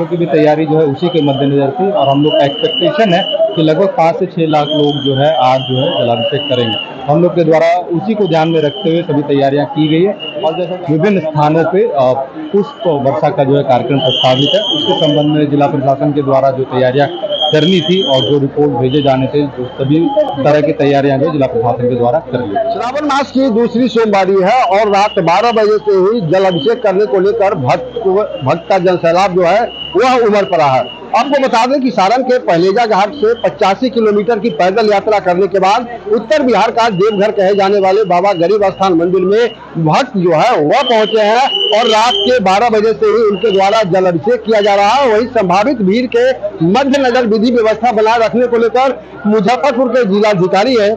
लोग की भी तैयारी जो है उसी के मद्देनजर थी और हम लोग का एक्सपेक्टेशन है कि लगभग 5 से 6 लाख लोग जो है आज जो है जलाभिषेक करेंगे। हम लोग के द्वारा उसी को ध्यान में रखते हुए सभी तैयारियां की गई है और जैसे विभिन्न स्थानों पे पुष्प वर्षा का जो है कार्यक्रम प्रस्तावित है, उसके संबंध में जिला प्रशासन के द्वारा जो तैयारियां करनी थी और जो रिपोर्ट भेजे जाने थे, जो सभी तरह की तैयारियां जो जिला प्रशासन के द्वारा कर ली। श्रावण मास की दूसरी सोमवारी है और रात 12 बजे से ही जल अभिषेक करने को लेकर भक्त का जनसैलाब जो है वह उमड़ पड़ा है। आपको बता दें कि सारण के पहलेजा घाट से 85 किलोमीटर की पैदल यात्रा करने के बाद उत्तर बिहार का देवघर कहे जाने वाले बाबा गरीब स्थान मंदिर में भक्त जो है वह पहुंचे हैं और रात के 12 बजे से ही उनके द्वारा जल अभिषेक किया जा रहा है। वही संभावित भीड़ के मद्देनजर विधि व्यवस्था बनाए रखने को लेकर मुजफ्फरपुर के जिलाधिकारी है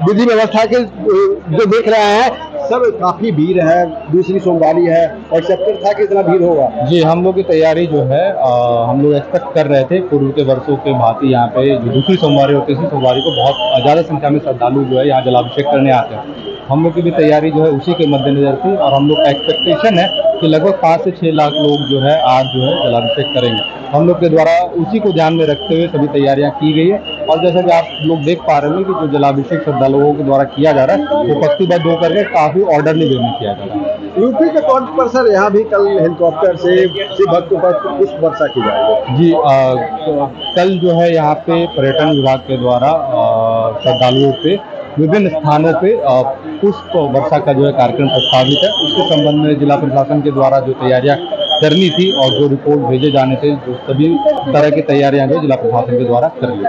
विधि व्यवस्था के जो देख रहे हैं। सर, काफी भीड़ है, दूसरी सोमवारी है, एक्सेप्टेड था कि इतना भीड़ होगा? जी, हम लोग की तैयारी जो है हम लोग एक्सपेक्ट कर रहे थे पूर्व के वर्षों के भांति यहाँ पे जो दूसरी सोमवारी और तीसरी सोमवारी को बहुत ज़्यादा संख्या में श्रद्धालु जो है यहाँ जलाभिषेक करने आते हैं। हम लोग की भी तैयारी जो है उसी के मद्देनजर थी और हम लोग का एक्सपेक्टेशन है कि लगभग 5 से 6 लाख लोग जो है आज जो है जलाभिषेक करेंगे। हम लोग के द्वारा उसी को ध्यान में रखते हुए सभी तैयारियां की गई है और जैसा कि आप लोग देख पा रहे हैं कि जो जलाभिषेक श्रद्धालुओं के द्वारा किया जा रहा है वो पंक्तिबद्ध होकर के काफी ऑर्डरली वे में किया जा रहा है। यूपी के तौर पर सर यहाँ भी कल हेलीकॉप्टर से शिव भक्तों पर पुष्प वर्षा की जाएगी। जी, कल जो है यहाँ पे पर्यटन विभाग के द्वारा श्रद्धालुओं पे विभिन्न स्थानों पे पुष्प वर्षा का जो है कार्यक्रम प्रस्तावित है, उसके संबंध में जिला प्रशासन के द्वारा जो तैयारियां करनी थी और जो रिपोर्ट भेजे जाने थे, जो सभी तरह की तैयारियां जो जिला प्रशासन के द्वारा कर ली।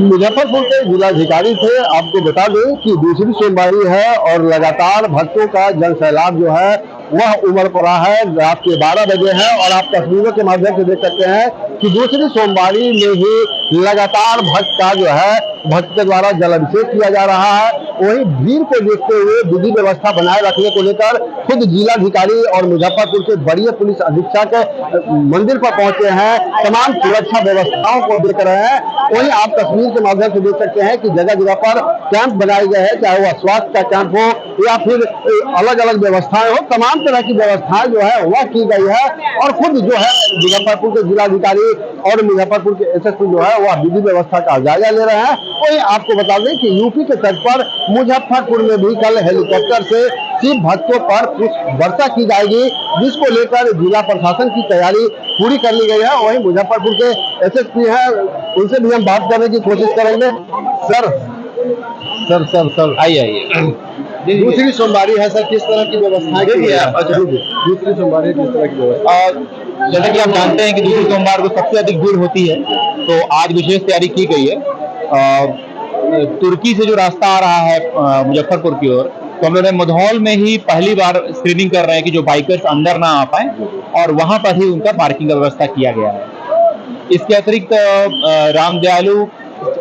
मुजफ्फरपुर के जिलाधिकारी थे। आपको बता दें कि दूसरी सोमवारी है और लगातार भक्तों का जनसैलाब जो है वह उमड़ पड़ा है। रात के 12 बजे है और आप तस्वीरों के माध्यम से देख सकते हैं कि दूसरी सोमवारी में ही लगातार भक्त का जो है भक्त के द्वारा जल अभिषेक किया जा रहा है। वही भीड़ को देखते हुए विधि व्यवस्था बनाए रखने को लेकर खुद जिलाधिकारी और मुजफ्फरपुर के वरीय पुलिस अधीक्षक मंदिर पर पहुंचे हैं, तमाम सुरक्षा व्यवस्थाओं को देख रहे हैं। वही आप तस्वीर के माध्यम से देख सकते हैं कि जगह जगह पर कैंप बनाए गए हैं, चाहे वह स्वास्थ्य का कैंप हो या फिर अलग अलग व्यवस्थाएं हो, तमाम तरह की व्यवस्थाएं जो है वह की गई है। और खुद जो है मुजफ्फरपुर के जिलाधिकारी और मुजफ्फरपुर के एसएसपी जो है वह विधि व्यवस्था का जायजा ले रहे हैं। वही आपको बता दें कि यूपी के तट पर मुजफ्फरपुर में भी कल हेलीकॉप्टर से शिव भक्तों पर पुष्प वर्षा की जाएगी, जिसको लेकर जिला प्रशासन की तैयारी पूरी कर ली गई है। वही मुजफ्फरपुर के एसएसपी हैं, उनसे भी हम बात करने की कोशिश करेंगे। सर आइए दूसरी सोमवारी है सर, किस तरह की व्यवस्थाएं की है? दूसरी सोमवारी किस तरह की व्यवस्था? जैसा कि आप जानते हैं कि दूसरी सोमवार को सबसे अधिक भीड़ होती है, तो आज विशेष तैयारी की गई है। तुर्की से जो रास्ता आ रहा है मुजफ्फरपुर की ओर, तो हम लोग मधौल में ही पहली बार स्क्रीनिंग कर रहे हैं कि जो बाइकर्स अंदर ना आ पाए और वहां पर ही उनका पार्किंग का व्यवस्था किया गया है। इसके अतिरिक्त रामदयालु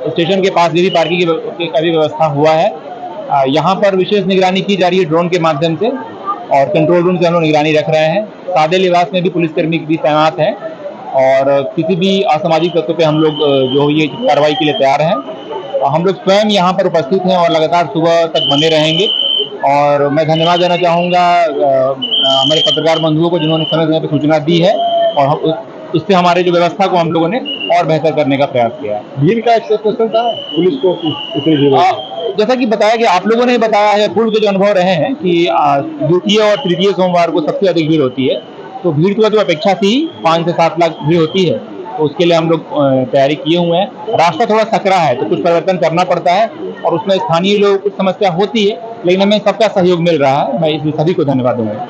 स्टेशन के पास भी पार्किंग का भी व्यवस्था हुआ है। यहाँ पर विशेष निगरानी की जा रही है ड्रोन के माध्यम से और कंट्रोल रूम से हम लोग निगरानी रख रहे हैं। सादे लिबास में भी पुलिसकर्मी भी तैनात हैं और किसी भी असामाजिक तत्व पे हम लोग जो ये कार्रवाई के लिए तैयार हैं। हम लोग स्वयं यहाँ पर उपस्थित हैं और लगातार सुबह तक बने रहेंगे। और मैं धन्यवाद देना चाहूँगा हमारे पत्रकार बंधुओं को जिन्होंने समय समय पर सूचना दी है और उससे हमारे जो व्यवस्था को हम लोगों ने और बेहतर करने का प्रयास किया है। भीड़ का एक्सेप्टेशन था पुलिस को इतनी भीड़? जैसा कि बताया कि आप लोगों ने बताया है, पूर्व के जो अनुभव रहे हैं कि द्वितीय और तृतीय सोमवार को सबसे अधिक भीड़ होती है, तो भीड़ की तो अपेक्षा थी 5 से 7 लाख भीड़ होती है, तो उसके लिए हम लोग तैयारी किए हुए हैं। रास्ता थोड़ा सकरा है तो कुछ परिवर्तन करना पड़ता है और उसमें स्थानीय लोगों को कुछ समस्या होती है, लेकिन हमें सबका सहयोग मिल रहा है। मैं इसमें सभी को धन्यवाद दूंगा।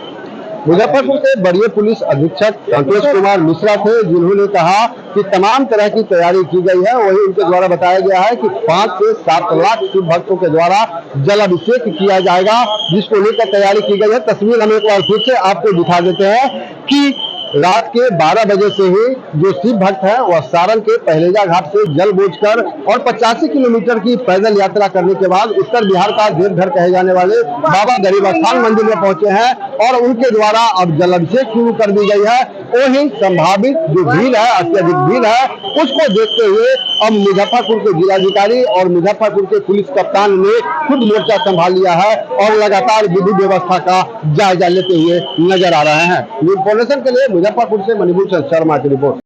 मुजफ्फरपुर के वरीय पुलिस अधीक्षक संतोष कुमार मिश्रा थे, जिन्होंने कहा कि तमाम तरह की तैयारी की गई है। वही उनके द्वारा बताया गया है कि 5 से 7 लाख शिव भक्तों के द्वारा जल अभिषेक किया जाएगा, जिसको लेकर तैयारी की गई है। तस्वीर हम एक बार फिर से आपको दिखा देते हैं कि रात के 12 बजे से ही जो शिव भक्त है वह सारण के पहलेजा घाट से जल बोझकर और 85 किलोमीटर की पैदल यात्रा करने के बाद उत्तर बिहार का देवघर कहे जाने वाले बाबा गरीब स्थान मंदिर में पहुंचे हैं और उनके द्वारा अब जल अभिषेक शुरू कर दी गई है। वही संभावित जो भीड़ है, अत्यधिक भीड़ है, उसको देखते हुए अब मुजफ्फरपुर के जिलाधिकारी और मुजफ्फरपुर के पुलिस कप्तान ने खुद मोर्चा संभाल लिया है और लगातार विधि व्यवस्था का जायजा लेते हुए नजर आ रहे हैं। न्यूज़ फाउंडेशन के लिए मुजफ्फरपुर से मणिभूषण शर्मा की रिपोर्ट।